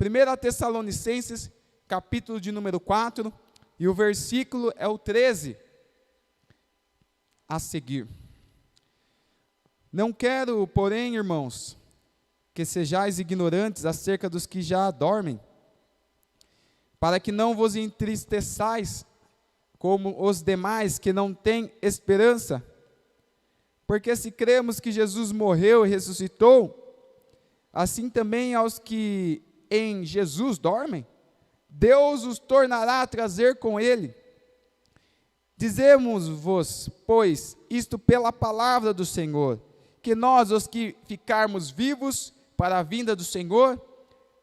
1 Tessalonicenses, capítulo de número 4, e o versículo é o 13 a seguir. Não quero, porém, irmãos, que sejais ignorantes acerca dos que já dormem, para que não vos entristeçais como os demais que não têm esperança. Porque se cremos que Jesus morreu e ressuscitou, assim também aos que em Jesus dormem, Deus os tornará a trazer com ele. Dizemos-vos, pois, isto pela palavra do Senhor, que nós, os que ficarmos vivos para a vinda do Senhor,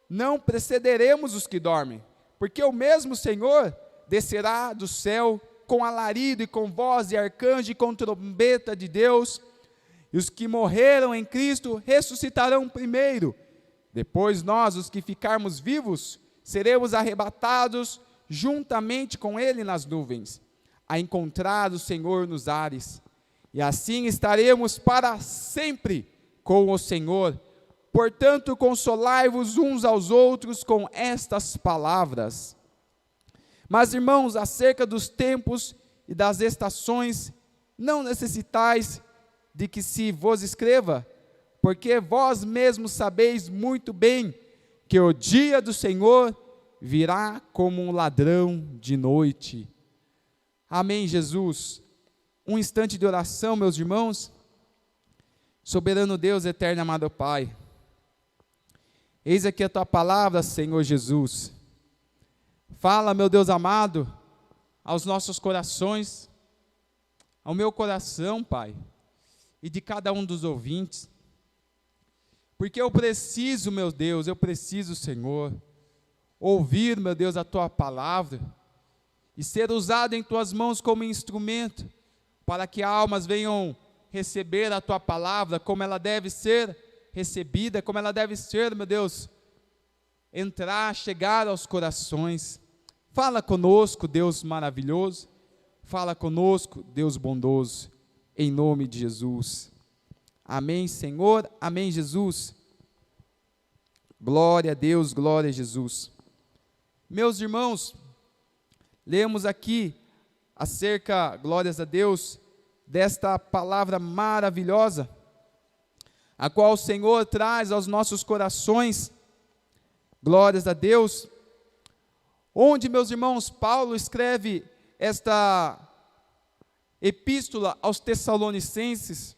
não precederemos os que dormem, porque o mesmo Senhor descerá do céu com alarido e com voz de arcanjo e com trombeta de Deus, e os que morreram em Cristo ressuscitarão primeiro. Depois nós, os que ficarmos vivos, seremos arrebatados juntamente com Ele nas nuvens, a encontrar o Senhor nos ares, e assim estaremos para sempre com o Senhor. Portanto, consolai-vos uns aos outros com estas palavras. Mas, irmãos, acerca dos tempos e das estações, não necessitais de que se vos escreva, porque vós mesmos sabeis muito bem que o dia do Senhor virá como um ladrão de noite. Amém, Jesus. Um instante de oração, meus irmãos. Soberano Deus, eterno e amado Pai, eis aqui a Tua palavra, Senhor Jesus. Fala, meu Deus amado, aos nossos corações, ao meu coração, Pai, e de cada um dos ouvintes, porque eu preciso, meu Deus, eu preciso, Senhor, ouvir, meu Deus, a Tua palavra, e ser usado em Tuas mãos como instrumento, para que almas venham receber a Tua palavra, como ela deve ser recebida, como ela deve ser, meu Deus, entrar, chegar aos corações. Fala conosco, Deus maravilhoso, fala conosco, Deus bondoso, em nome de Jesus. Amém, Senhor, amém, Jesus. Glória a Deus, glória a Jesus. Meus irmãos, lemos aqui acerca, glórias a Deus, desta palavra maravilhosa, a qual o Senhor traz aos nossos corações, glórias a Deus, onde, meus irmãos, Paulo escreve esta epístola aos Tessalonicenses,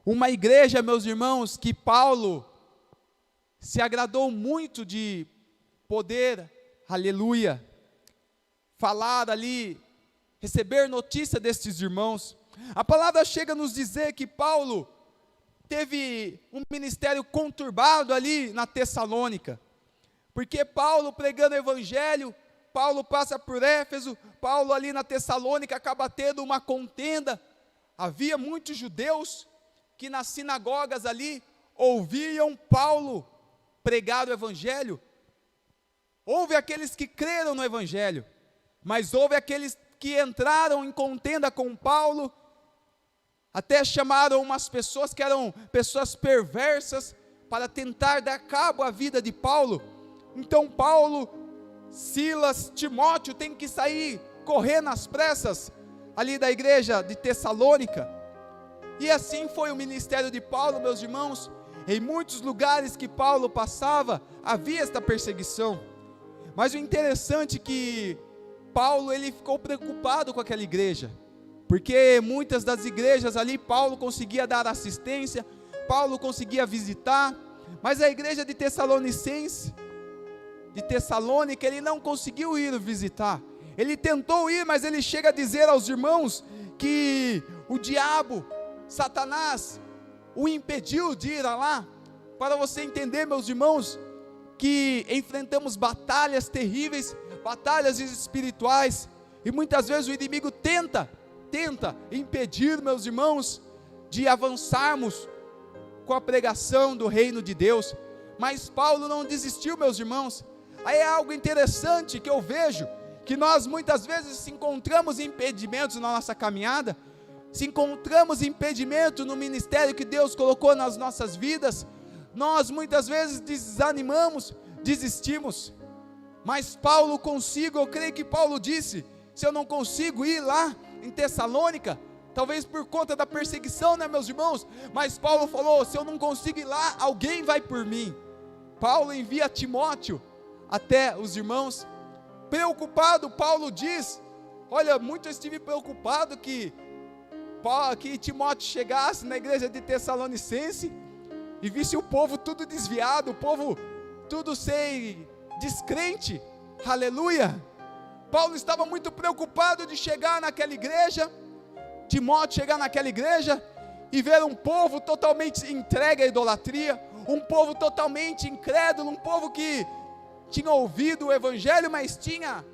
uma igreja, meus irmãos, que Paulo se agradou muito de poder, aleluia, falar ali, receber notícia destes irmãos. A palavra chega a nos dizer que Paulo teve um ministério conturbado ali na Tessalônica, porque Paulo pregando o evangelho, Paulo passa por Éfeso, Paulo ali na Tessalônica acaba tendo uma contenda. Havia muitos judeus que nas sinagogas ali ouviam Paulo pregar o evangelho. Houve aqueles que creram no evangelho, mas houve aqueles que entraram em contenda com Paulo, até chamaram umas pessoas que eram pessoas perversas para tentar dar cabo à vida de Paulo. Então Paulo, Silas, Timóteo tem que sair correndo às pressas ali da igreja de Tessalônica. E assim foi o ministério de Paulo, meus irmãos. Em muitos lugares que Paulo passava, havia esta perseguição. Mas o interessante é que Paulo, ele ficou preocupado com aquela igreja, porque muitas das igrejas ali, Paulo conseguia dar assistência, Paulo conseguia visitar, mas a igreja de Tessalônica, ele não conseguiu ir visitar. Ele tentou ir, mas ele chega a dizer aos irmãos que o diabo, Satanás, o impediu de ir lá. Para você entender, meus irmãos, que enfrentamos batalhas terríveis, batalhas espirituais, e muitas vezes o inimigo tenta impedir, meus irmãos, de avançarmos com a pregação do reino de Deus. Mas Paulo não desistiu, meus irmãos. Aí é algo interessante que eu vejo, que nós muitas vezes se encontramos impedimentos na nossa caminhada, se encontramos impedimento no ministério que Deus colocou nas nossas vidas, nós muitas vezes desanimamos, desistimos. Mas Paulo consigo, eu creio que Paulo disse, se eu não consigo ir lá em Tessalônica, talvez por conta da perseguição, né, meus irmãos, mas Paulo falou, se eu não consigo ir lá, alguém vai por mim. Paulo envia Timóteo até os irmãos, preocupado, Paulo diz, olha, muito eu estive preocupado que Timóteo chegasse na igreja de Tessalonicense, e visse o povo tudo desviado, o povo tudo ser descrente, aleluia. Paulo estava muito preocupado de chegar naquela igreja, Timóteo chegar naquela igreja, e ver um povo totalmente entregue à idolatria, um povo totalmente incrédulo, um povo que tinha ouvido o evangelho, mas tinha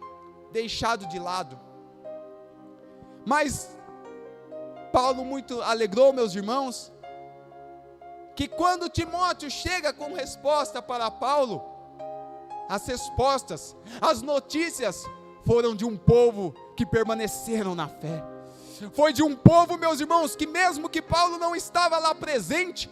deixado de lado. Mas Paulo muito alegrou, meus irmãos, que quando Timóteo chega com resposta para Paulo, as respostas, as notícias foram de um povo que permaneceram na fé. Foi de um povo, meus irmãos, que mesmo que Paulo não estava lá presente,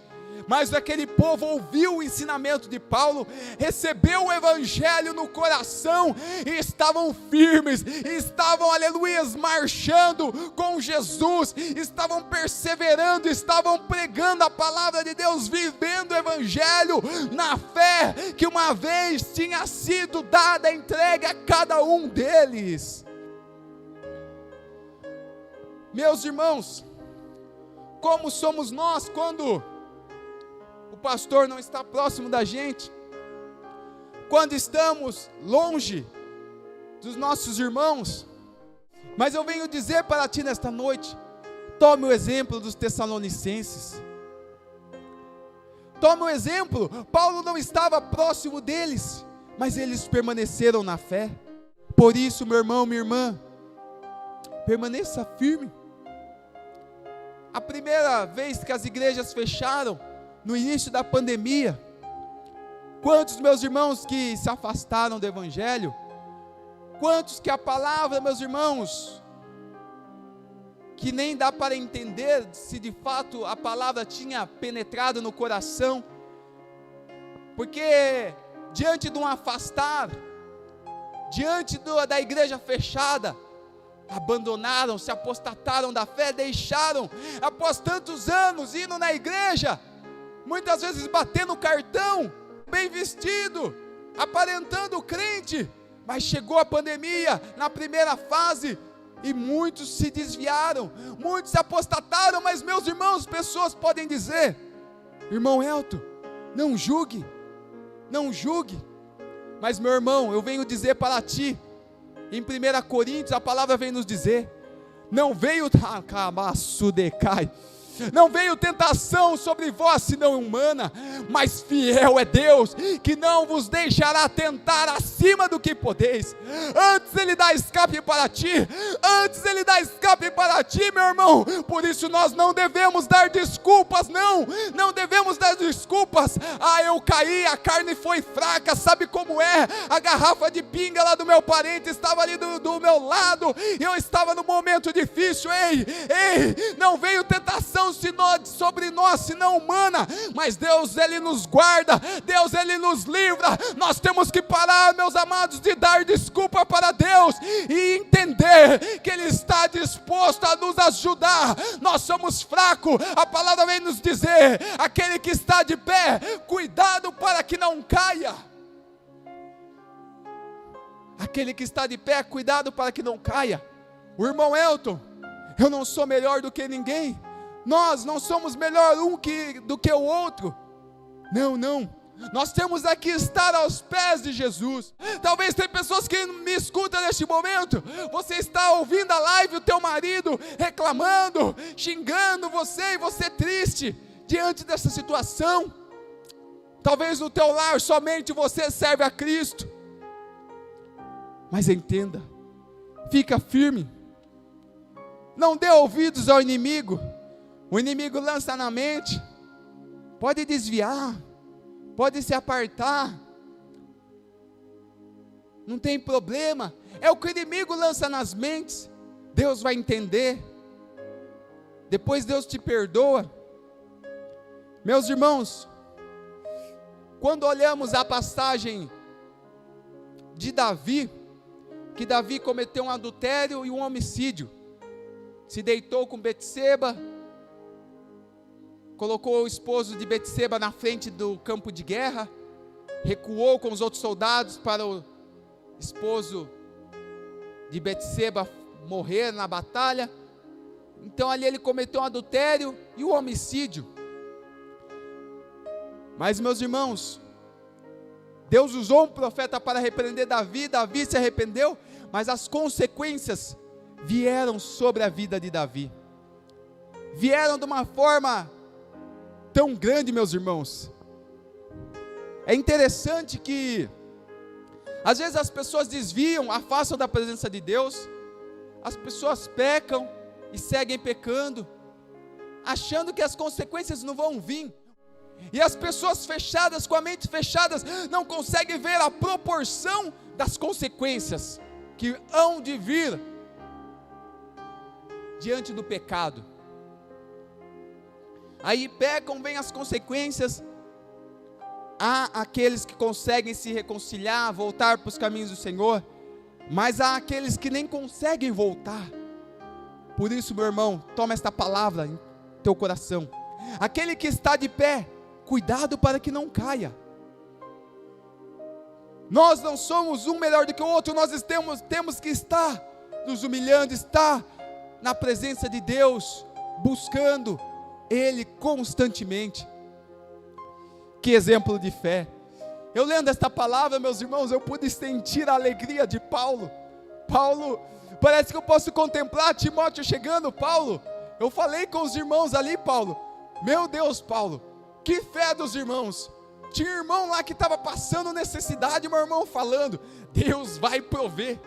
mas aquele povo ouviu o ensinamento de Paulo, recebeu o evangelho no coração, e estavam firmes, estavam, aleluia, marchando com Jesus, estavam perseverando, estavam pregando a palavra de Deus, vivendo o evangelho, na fé, que uma vez tinha sido dada, entregue a cada um deles. Meus irmãos, como somos nós quando o pastor não está próximo da gente, quando estamos longe dos nossos irmãos? Mas eu venho dizer para ti nesta noite, tome o exemplo dos Tessalonicenses, tome o exemplo. Paulo não estava próximo deles, mas eles permaneceram na fé. Por isso, meu irmão, minha irmã, permaneça firme. A primeira vez que as igrejas fecharam, no início da pandemia, quantos, meus irmãos, que se afastaram do evangelho, quantos que a palavra, meus irmãos, que nem dá para entender se de fato a palavra tinha penetrado no coração, porque diante de um afastar, diante da igreja fechada, abandonaram, se apostataram da fé, deixaram, após tantos anos, indo na igreja, muitas vezes batendo cartão, bem vestido, aparentando crente, mas chegou a pandemia, na primeira fase, e muitos se desviaram, muitos se apostataram. Mas, meus irmãos, pessoas podem dizer, irmão Elton, não julgue, mas, meu irmão, eu venho dizer para ti, em 1 Coríntios, a palavra vem nos dizer, não veio tentação sobre vós, senão humana, mas fiel é Deus, que não vos deixará tentar acima do que podeis. Antes Ele dá escape para ti, meu irmão. Por isso nós não devemos dar desculpas, não devemos dar desculpas. Eu caí, a carne foi fraca, sabe como é? A garrafa de pinga lá do meu parente estava ali do meu lado, e eu estava num momento difícil. Ei, não veio tentação sobre nós, senão humana, mas Deus, Ele nos guarda, Deus, Ele nos livra. Nós temos que parar, meus amados, de dar desculpa para Deus, e entender que Ele está disposto a nos ajudar. Nós somos fracos, a palavra vem nos dizer, aquele que está de pé, cuidado para que não caia. Aquele que está de pé, cuidado para que não caia. O irmão Elton, eu não sou melhor do que ninguém, nós não somos melhor do que o outro, não, nós temos aqui estar aos pés de Jesus. Talvez tem pessoas que me escutam neste momento, você está ouvindo a live, o teu marido reclamando, xingando você, e você triste, diante dessa situação. Talvez no teu lar somente você serve a Cristo, mas entenda, fica firme, não dê ouvidos ao inimigo. O inimigo lança na mente, pode desviar, pode se apartar, não tem problema, é o que o inimigo lança nas mentes. Deus vai entender, depois Deus te perdoa. Meus irmãos, quando olhamos a passagem de Davi, que Davi cometeu um adultério e um homicídio. Se deitou com Betseba, colocou o esposo de Betseba na frente do campo de guerra, recuou com os outros soldados para o esposo de Betseba morrer na batalha. Então ali ele cometeu um adultério e um homicídio. Mas, meus irmãos, Deus usou um profeta para repreender Davi. Davi se arrependeu, mas as consequências vieram sobre a vida de Davi. Vieram de uma forma tão grande, meus irmãos. É interessante que às vezes as pessoas desviam, afastam da presença de Deus. As pessoas pecam e seguem pecando, achando que as consequências não vão vir. E as pessoas fechadas, com a mente fechadas, não conseguem ver a proporção das consequências que hão de vir diante do pecado. Aí pecam, vêm as consequências. Há aqueles que conseguem se reconciliar, voltar para os caminhos do Senhor, mas há aqueles que nem conseguem voltar. Por isso, meu irmão, toma esta palavra em teu coração. Aquele que está de pé, cuidado para que não caia. Nós não somos um melhor do que o outro, nós temos que estar nos humilhando, estar na presença de Deus, buscando Ele constantemente. Que exemplo de fé! Eu lendo esta palavra, meus irmãos, eu pude sentir a alegria de Paulo. Paulo, parece que eu posso contemplar Timóteo chegando. Paulo, eu falei com os irmãos ali, Paulo, meu Deus, Paulo, que fé dos irmãos. Tinha irmão lá que estava passando necessidade, meu irmão falando, Deus vai prover.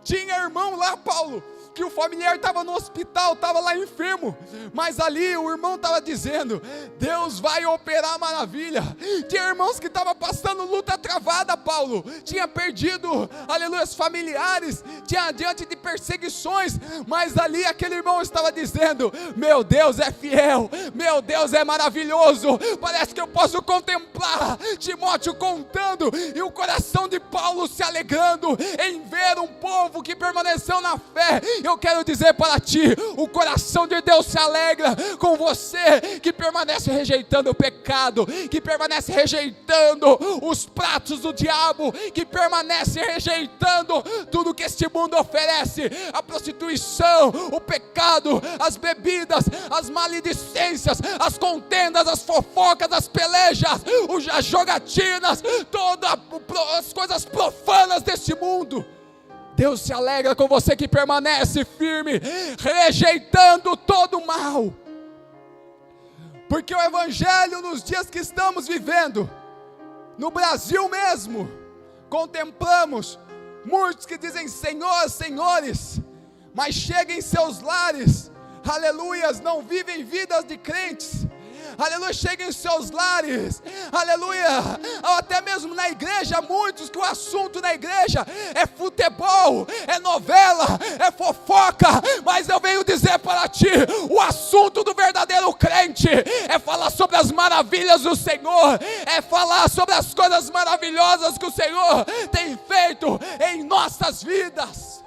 Tinha irmão lá, Paulo, que o familiar estava no hospital, estava lá enfermo, mas ali o irmão estava dizendo, Deus vai operar maravilha. Tinha irmãos que estavam passando luta travada, Paulo, tinha perdido, aleluia, os familiares, tinha diante de perseguições, mas ali aquele irmão estava dizendo, meu Deus é fiel, meu Deus é maravilhoso. Parece que eu posso contemplar Timóteo contando, e o coração de Paulo se alegrando, em ver um povo que permaneceu na fé. Eu quero dizer para ti, o coração de Deus se alegra com você que permanece rejeitando o pecado, que permanece rejeitando os pratos do diabo, que permanece rejeitando tudo que este mundo oferece, a prostituição, o pecado, as bebidas, as maledicências, as contendas, as fofocas, as pelejas, as jogatinas, todas as coisas profanas deste mundo. Deus se alegra com você que permanece firme, rejeitando todo o mal, porque o Evangelho nos dias que estamos vivendo, no Brasil mesmo, contemplamos muitos que dizem Senhor, senhores, mas chegam em seus lares, aleluias, não vivem vidas de crentes. Aleluia, chega em seus lares, aleluia, ou até mesmo na igreja, muitos que o assunto na igreja é futebol, é novela, é fofoca, mas eu venho dizer para ti, o assunto do verdadeiro crente é falar sobre as maravilhas do Senhor, é falar sobre as coisas maravilhosas que o Senhor tem feito em nossas vidas.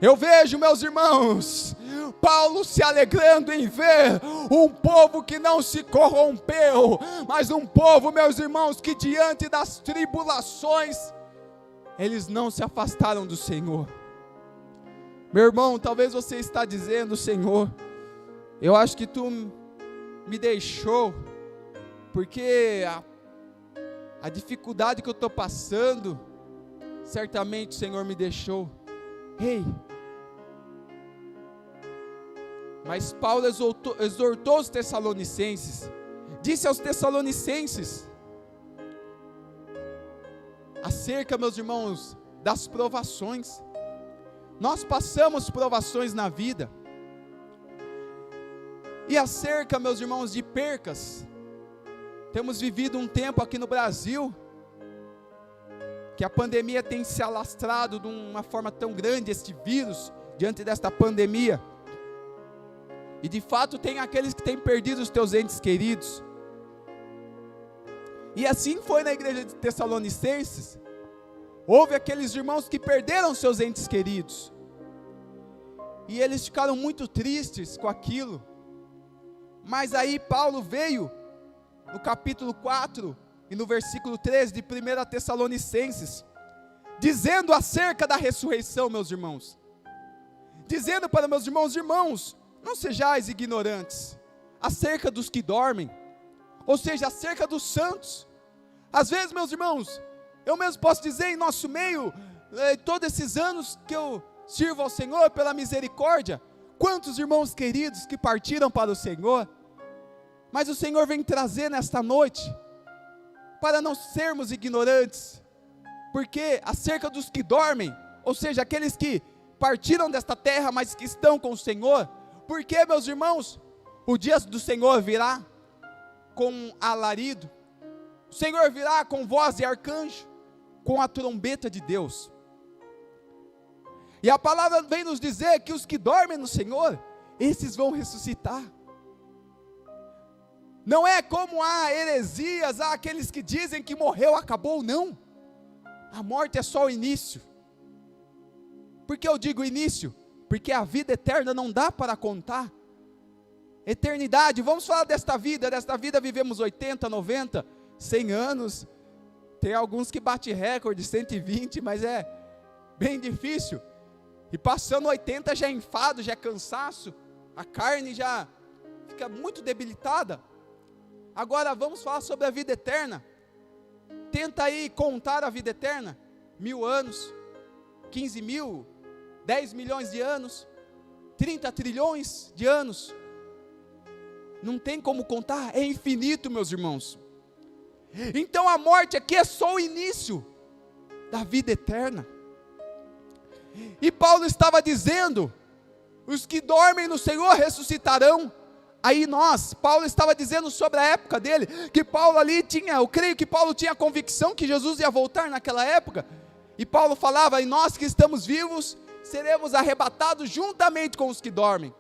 Eu vejo, meus irmãos, Paulo se alegrando em ver um povo que não se corrompeu, mas um povo, meus irmãos, que diante das tribulações, eles não se afastaram do Senhor. Meu irmão, talvez você está dizendo, Senhor, eu acho que tu me deixou, porque a dificuldade que eu estou passando, certamente o Senhor me deixou. Ei, mas Paulo exortou os Tessalonicenses, disse aos Tessalonicenses, acerca, meus irmãos, das provações. Nós passamos provações na vida, e acerca, meus irmãos, de percas. Temos vivido um tempo aqui no Brasil, que a pandemia tem se alastrado de uma forma tão grande, este vírus, diante desta pandemia. E de fato tem aqueles que têm perdido os teus entes queridos. E assim foi na igreja de Tessalonicenses. Houve aqueles irmãos que perderam seus entes queridos. E eles ficaram muito tristes com aquilo. Mas aí Paulo veio no capítulo 4 e no versículo 13 de 1 Tessalonicenses, dizendo acerca da ressurreição, meus irmãos. Dizendo para meus irmãos, não sejais ignorantes acerca dos que dormem, ou seja, acerca dos santos. Às vezes, meus irmãos, eu mesmo posso dizer em nosso meio, todos esses anos que eu sirvo ao Senhor pela misericórdia, quantos irmãos queridos que partiram para o Senhor, mas o Senhor vem trazer nesta noite, para não sermos ignorantes, porque acerca dos que dormem, ou seja, aqueles que partiram desta terra, mas que estão com o Senhor, porque, meus irmãos, o dia do Senhor virá com alarido, o Senhor virá com voz de arcanjo, com a trombeta de Deus. E a palavra vem nos dizer que os que dormem no Senhor, esses vão ressuscitar. Não é como há heresias, há aqueles que dizem que morreu, acabou, não. A morte é só o início. Por que eu digo início? Porque a vida eterna não dá para contar. Eternidade, vamos falar desta vida vivemos 80, 90, 100 anos. Tem alguns que batem recorde, 120, mas é bem difícil. E passando 80 já é enfado, já é cansaço, a carne já fica muito debilitada. Agora vamos falar sobre a vida eterna. Tenta aí contar a vida eterna, 1000 anos, 15 mil, 10 milhões de anos, 30 trilhões de anos, não tem como contar, é infinito, meus irmãos. Então a morte aqui é só o início da vida eterna. E Paulo estava dizendo, os que dormem no Senhor ressuscitarão. Aí Paulo estava dizendo sobre a época dele, que Paulo ali eu creio que Paulo tinha a convicção que Jesus ia voltar naquela época, e Paulo falava, e nós que estamos vivos, seremos arrebatados juntamente com os que dormem.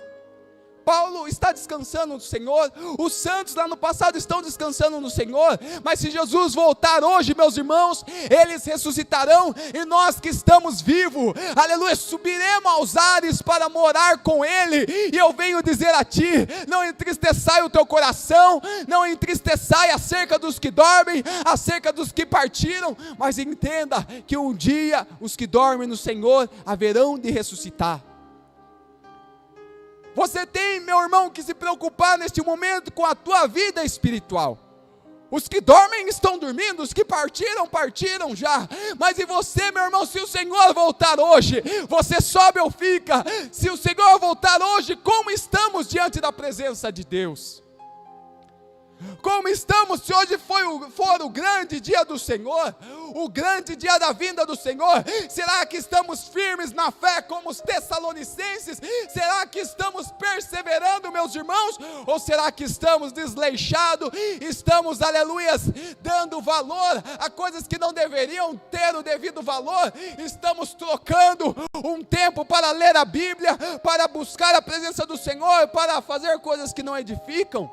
Paulo está descansando no Senhor, os santos lá no passado estão descansando no Senhor, mas se Jesus voltar hoje, meus irmãos, eles ressuscitarão, e nós que estamos vivos, aleluia, subiremos aos ares para morar com Ele. E eu venho dizer a ti, não entristeçai o teu coração, não entristeçai acerca dos que dormem, acerca dos que partiram, mas entenda que um dia os que dormem no Senhor haverão de ressuscitar. Você tem, meu irmão, que se preocupar neste momento com a tua vida espiritual. Os que dormem estão dormindo, os que partiram já. Mas e você, meu irmão, se o Senhor voltar hoje, você sobe ou fica? Se o Senhor voltar hoje, como estamos diante da presença de Deus? Como estamos se hoje for o grande dia do Senhor, o grande dia da vinda do Senhor? Será que estamos firmes na fé como os Tessalonicenses? Será que estamos perseverando, meus irmãos? Ou será que estamos desleixados, estamos, aleluias, dando valor a coisas que não deveriam ter o devido valor? Estamos trocando um tempo para ler a Bíblia, para buscar a presença do Senhor, para fazer coisas que não edificam?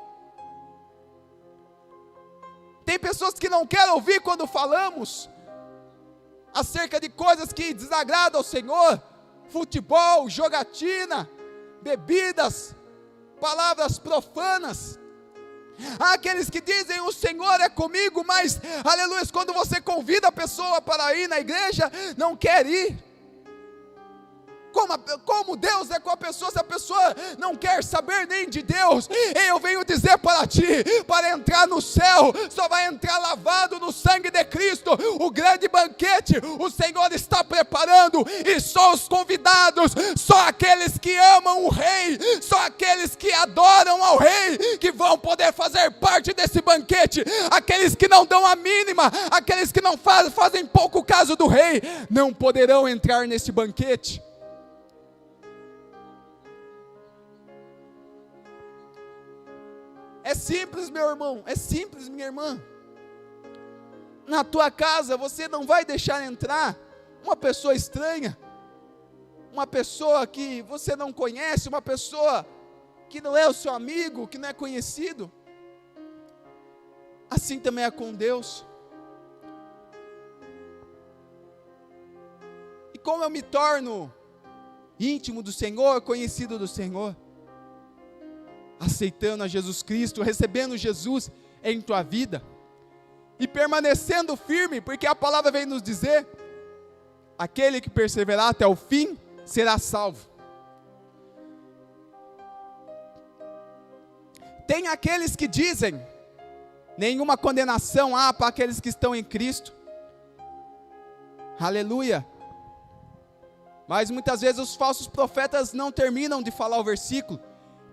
Tem pessoas que não querem ouvir quando falamos acerca de coisas que desagradam ao Senhor, futebol, jogatina, bebidas, palavras profanas. Há aqueles que dizem, o Senhor é comigo, mas, aleluia, quando você convida a pessoa para ir na igreja, não quer ir. Como Deus é com a pessoa, se a pessoa não quer saber nem de Deus? Eu venho dizer para ti, para entrar no céu, só vai entrar lavado no sangue de Cristo. O grande banquete, o Senhor está preparando, e só os convidados, só aqueles que amam o Rei, só aqueles que adoram ao Rei, que vão poder fazer parte desse banquete. Aqueles que não dão a mínima, aqueles que não fazem pouco caso do Rei, não poderão entrar nesse banquete. É simples, meu irmão, é simples, minha irmã. Na tua casa você não vai deixar entrar uma pessoa estranha, uma pessoa que você não conhece, uma pessoa que não é o seu amigo, que não é conhecido. Assim também é com Deus. E como eu me torno íntimo do Senhor, conhecido do Senhor? Aceitando a Jesus Cristo, recebendo Jesus em tua vida, e permanecendo firme, porque a palavra vem nos dizer: aquele que perseverar até o fim, será salvo. Tem aqueles que dizem, nenhuma condenação há para aqueles que estão em Cristo, aleluia, mas muitas vezes os falsos profetas não terminam de falar o versículo,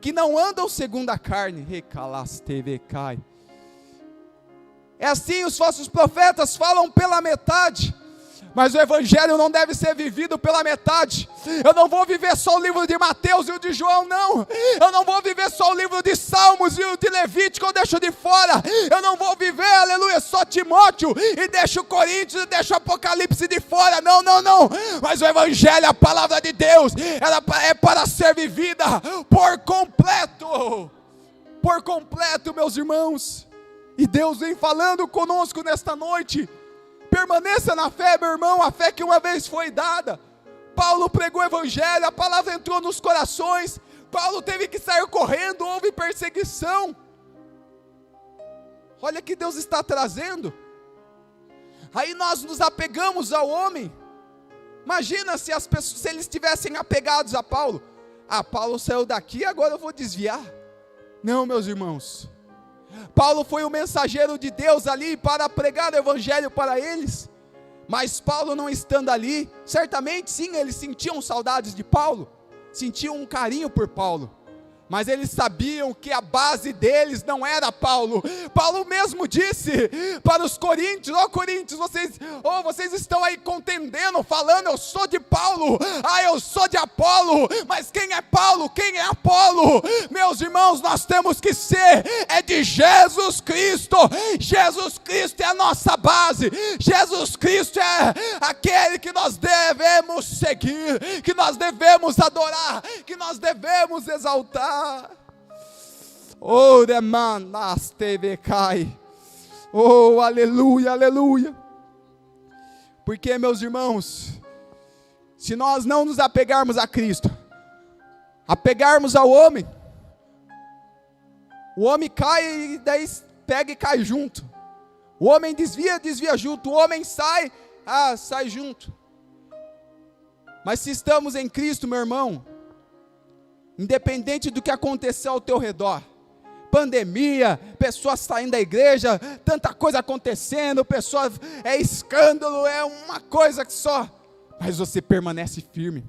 que não andam segundo a carne, é assim, os falsos profetas falam pela metade, mas o evangelho não deve ser vivido pela metade. Eu não vou viver só o livro de Mateus e o de João, não. Eu não vou viver só o livro de Salmos e o de Levítico, eu deixo de fora. Eu não vou viver, aleluia, só Timóteo e deixo o Coríntios e deixo o Apocalipse de fora. Não, não, não. Mas o evangelho, a palavra de Deus, ela é para ser vivida por completo. Por completo, meus irmãos. E Deus vem falando conosco nesta noite. Permaneça na fé, meu irmão, a fé que uma vez foi dada. Paulo pregou o evangelho, a palavra entrou nos corações. Paulo teve que sair correndo, houve perseguição. Olha que Deus está trazendo. Aí nós nos apegamos ao homem. Imagina se as pessoas, se eles estivessem apegados a Paulo. Ah, Paulo saiu daqui, agora eu vou desviar. Não, meus irmãos. Paulo foi o mensageiro de Deus ali para pregar o evangelho para eles, mas Paulo não estando ali, certamente sim, eles sentiam saudades de Paulo, sentiam um carinho por Paulo, mas eles sabiam que a base deles não era Paulo. Paulo mesmo disse para os coríntios: Coríntios, vocês estão aí contendendo, falando, eu sou de Paulo, eu sou de Apolo, mas quem é Paulo, quem é Apolo? Meus irmãos, nós temos que ser, de Jesus Cristo. Jesus Cristo é a nossa base, Jesus Cristo é aquele que nós devemos seguir, que nós devemos adorar, que nós devemos exaltar. Oh, aleluia, aleluia. Porque, meus irmãos, se nós não nos apegarmos a Cristo, apegarmos ao homem, o homem cai e daí pega e cai junto. O homem desvia, desvia junto. O homem sai, sai junto. Mas se estamos em Cristo, meu irmão, independente do que acontecer ao teu redor, pandemia, pessoas saindo da igreja, tanta coisa acontecendo, pessoas, escândalo, é uma coisa que só, mas você permanece firme,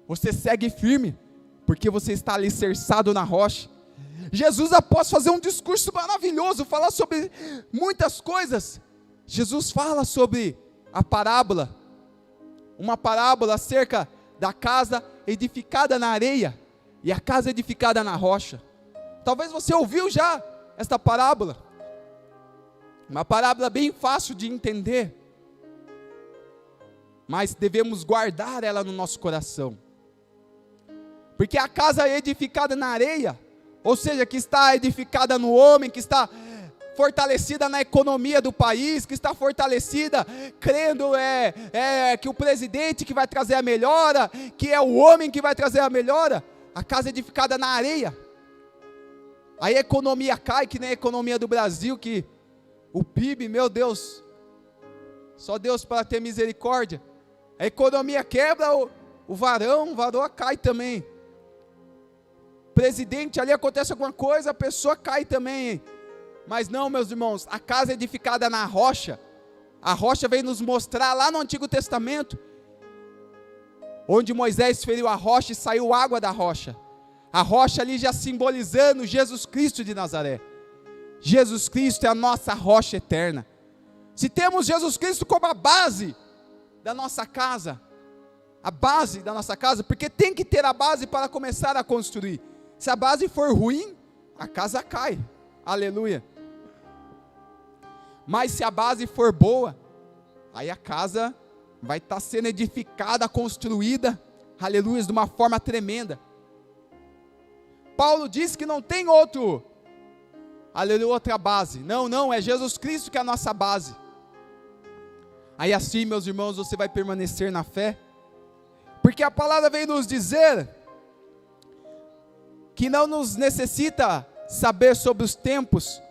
você segue firme, porque você está alicerçado na rocha. Jesus, após fazer um discurso maravilhoso, falar sobre muitas coisas, Jesus fala sobre a parábola, uma parábola acerca da casa edificada na areia e a casa edificada na rocha. Talvez você ouviu já esta parábola, uma parábola bem fácil de entender, mas devemos guardar ela no nosso coração, porque a casa edificada na areia, ou seja, que está edificada no homem, que está fortalecida na economia do país, que está fortalecida, crendo que o presidente que vai trazer a melhora, que é o homem que vai trazer a melhora. A casa edificada na areia, aí a economia cai, que nem a economia do Brasil, que o PIB, meu Deus, só Deus para ter misericórdia, a economia quebra, o varão cai também, presidente ali acontece alguma coisa, a pessoa cai também. Mas não, meus irmãos, a casa edificada na rocha, a rocha veio nos mostrar lá no Antigo Testamento, onde Moisés feriu a rocha e saiu água da rocha. A rocha ali já simbolizando Jesus Cristo de Nazaré. Jesus Cristo é a nossa rocha eterna. Se temos Jesus Cristo como a base da nossa casa, porque tem que ter a base para começar a construir. Se a base for ruim, a casa cai. Aleluia. Mas se a base for boa, aí a casa vai estar sendo edificada, construída, aleluia, de uma forma tremenda. Paulo disse que não tem outro, aleluia, outra base. Não, é Jesus Cristo que é a nossa base. Aí assim, meus irmãos, você vai permanecer na fé, porque a palavra vem nos dizer que não nos necessita saber sobre os tempos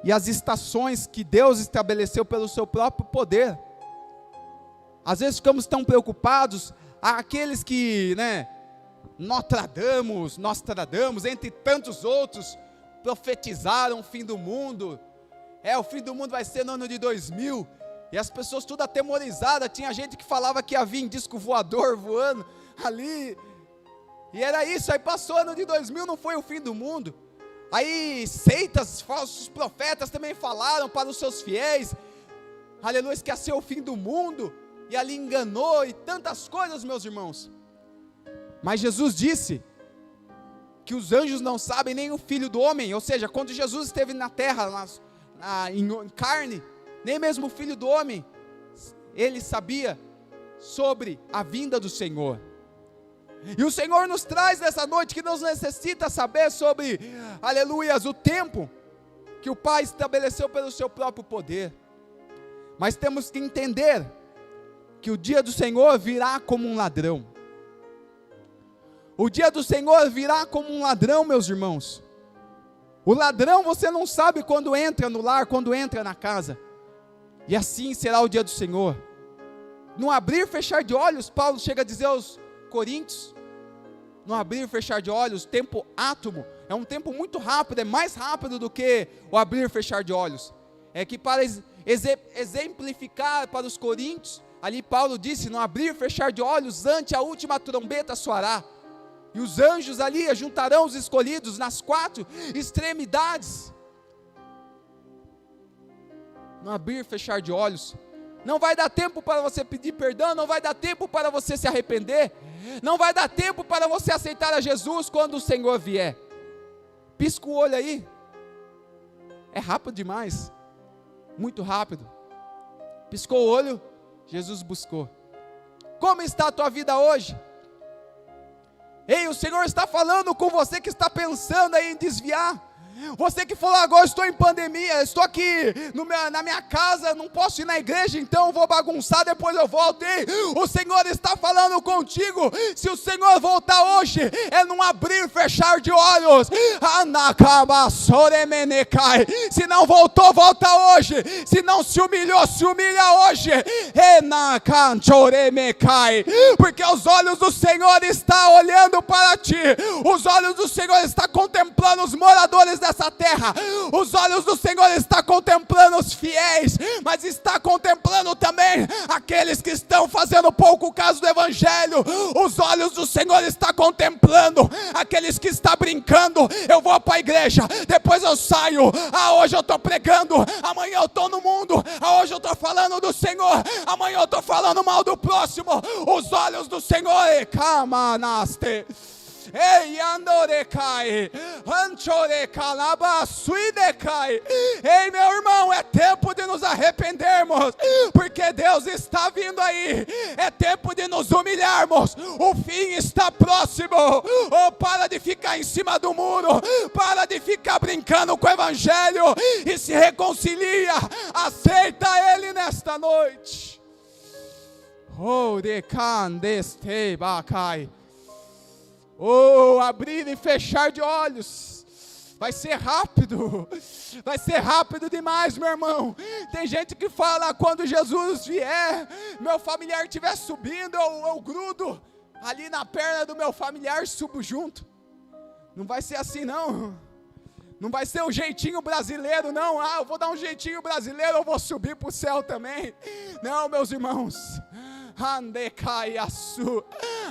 e as estações que Deus estabeleceu pelo seu próprio poder. Às vezes ficamos tão preocupados, aqueles que, Nostradamus, entre tantos outros, profetizaram o fim do mundo. O fim do mundo vai ser no ano de 2000, e as pessoas tudo atemorizadas. Tinha gente que falava que ia vir disco voador voando ali, e era isso. Aí passou o ano de 2000, não foi o fim do mundo. Aí seitas, falsos profetas também falaram para os seus fiéis, aleluia, que ia ser o fim do mundo, e ali enganou, e tantas coisas, meus irmãos. Mas Jesus disse que os anjos não sabem, nem o Filho do Homem. Ou seja, quando Jesus esteve na terra, em carne, nem mesmo o Filho do Homem, ele sabia sobre a vinda do Senhor. E o Senhor nos traz nessa noite que nos necessita saber sobre, aleluias, o tempo que o Pai estabeleceu pelo seu próprio poder. Mas temos que entender que o dia do Senhor virá como um ladrão. O dia do Senhor virá como um ladrão, meus irmãos. O ladrão, você não sabe quando entra no lar, quando entra na casa. E assim será o dia do Senhor. No abrir e fechar de olhos, Paulo chega a dizer aos Coríntios, no abrir e fechar de olhos, tempo átomo, é um tempo muito rápido, é mais rápido do que o abrir e fechar de olhos. É que para exemplificar para os Coríntios, ali Paulo disse, no abrir e fechar de olhos, ante a última trombeta soará, e os anjos ali juntarão os escolhidos nas 4 extremidades. No abrir e fechar de olhos, não vai dar tempo para você pedir perdão, não vai dar tempo para você se arrepender, não vai dar tempo para você aceitar a Jesus quando o Senhor vier. Pisca o olho aí, é rápido demais, muito rápido. Piscou o olho, Jesus buscou. Como está a tua vida hoje? Ei, o Senhor está falando com você que está pensando aí em desviar. Você que falou, agora estou em pandemia, estou aqui na minha casa, não posso ir na igreja, então vou bagunçar, depois eu volto. Ei, o Senhor está falando contigo. Se o Senhor voltar hoje, é num abrir e fechar de olhos. Se não voltou, volta hoje. Se não se humilhou, se humilha hoje. Porque os olhos do Senhor estão olhando para ti. Os olhos do Senhor estão contemplando os moradores dessa terra. Os olhos do Senhor estão contemplando os fiéis, mas está contemplando também aqueles que estão fazendo pouco caso do Evangelho. Os olhos do Senhor estão contemplando aqueles que estão brincando. Eu vou para a igreja, depois eu saio. Hoje eu estou pregando, amanhã eu estou no mundo. Hoje eu estou falando do Senhor, amanhã eu estou falando mal do próximo. Os olhos do Senhor, ei, andorecai, anchorecalaba, suidecai. Ei, meu irmão, é tempo de nos arrependermos, porque Deus está vindo aí. É tempo de nos humilharmos. O fim está próximo. Para de ficar em cima do muro, para de ficar brincando com o Evangelho e se reconcilia. Aceita Ele nesta noite. Decandeste bacai. Abrir e fechar de olhos, vai ser rápido demais, meu irmão. Tem gente que fala, quando Jesus vier, meu familiar estiver subindo, eu grudo ali na perna do meu familiar, subo junto. Não vai ser assim não, não vai ser um jeitinho brasileiro não, eu vou dar um jeitinho brasileiro, eu vou subir para o céu também. Não, meus irmãos,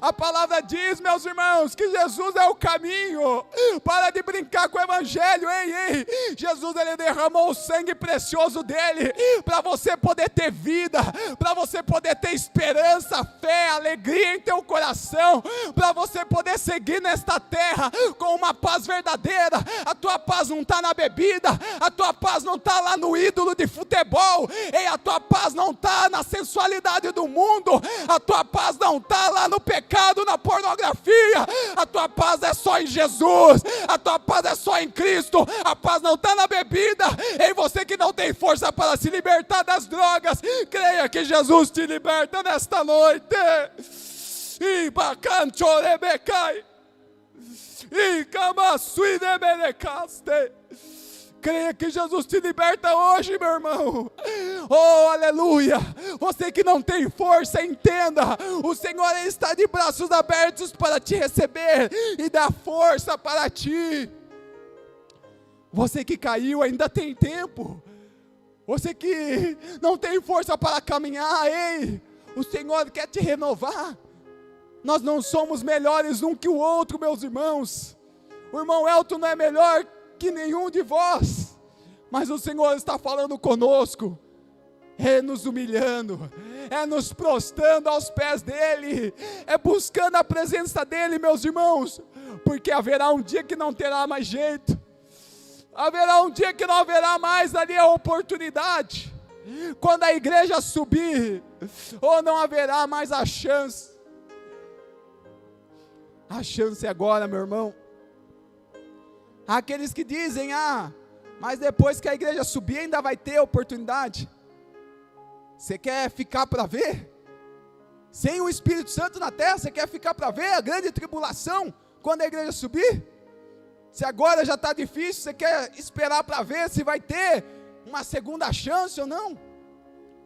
a palavra diz, meus irmãos, que Jesus é o caminho. Para de brincar com o Evangelho. Ei, Jesus, ele derramou o sangue precioso dele para você poder ter vida, para você poder ter esperança, fé, alegria em teu coração, para você poder seguir nesta terra com uma paz verdadeira. A tua paz não está na bebida, a tua paz não está lá no ídolo de futebol. Ei, a tua paz não está na sensualidade do mundo. A tua paz não está lá no pecado, na pornografia. A tua paz é só em Jesus. A tua paz é só em Cristo. A paz não está na bebida. Em você que não tem força para se libertar das drogas, creia que Jesus te liberta nesta noite. E bacancho rebecai. E camassui de belecaste. Creia que Jesus te liberta hoje, meu irmão. Oh, aleluia. Você que não tem força, entenda. O Senhor está de braços abertos para te receber e dar força para ti. Você que caiu, ainda tem tempo. Você que não tem força para caminhar, ei, o Senhor quer te renovar. Nós não somos melhores um que o outro, meus irmãos. O irmão Elton não é melhor que nenhum de vós, mas o Senhor está falando conosco, é nos humilhando, é nos prostrando aos pés dEle, é buscando a presença dEle, meus irmãos, porque haverá um dia que não terá mais jeito, haverá um dia que não haverá mais ali a oportunidade, quando a igreja subir, ou não haverá mais a chance agora, meu irmão. Há aqueles que dizem, mas depois que a igreja subir ainda vai ter oportunidade. Você quer ficar para ver? Sem o Espírito Santo na terra, você quer ficar para ver a grande tribulação, quando a igreja subir? Se agora já está difícil, você quer esperar para ver se vai ter uma segunda chance ou não?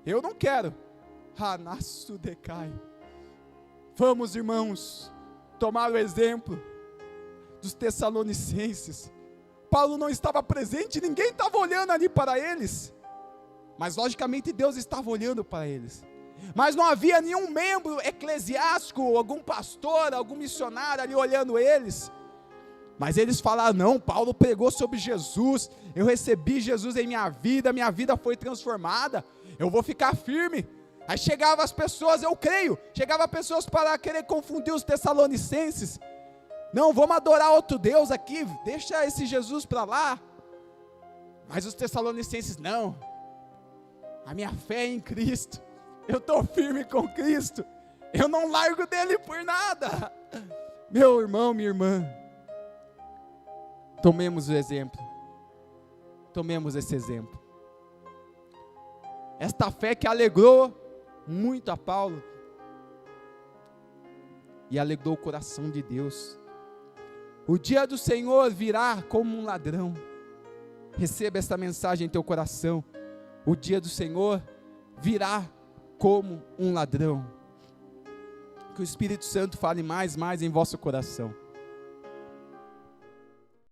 Eu não quero. Hanasu decai. Vamos, irmãos, tomar o exemplo dos Tessalonicenses. Paulo não estava presente, ninguém estava olhando ali para eles, mas logicamente Deus estava olhando para eles, mas não havia nenhum membro eclesiástico, algum pastor, algum missionário ali olhando eles, mas eles falaram, não, Paulo pregou sobre Jesus, eu recebi Jesus em minha vida foi transformada, eu vou ficar firme. Aí chegavam as pessoas, eu creio, chegavam pessoas para querer confundir os Tessalonicenses, não, vamos adorar outro Deus aqui, deixa esse Jesus para lá. Mas os Tessalonicenses, não, a minha fé é em Cristo, eu estou firme com Cristo, eu não largo dele por nada. Meu irmão, minha irmã, tomemos o exemplo, tomemos esse exemplo. Esta fé que alegrou muito a Paulo, e alegrou o coração de Deus. O dia do Senhor virá como um ladrão. Receba esta mensagem em teu coração. O dia do Senhor virá como um ladrão. Que o Espírito Santo fale mais em vosso coração.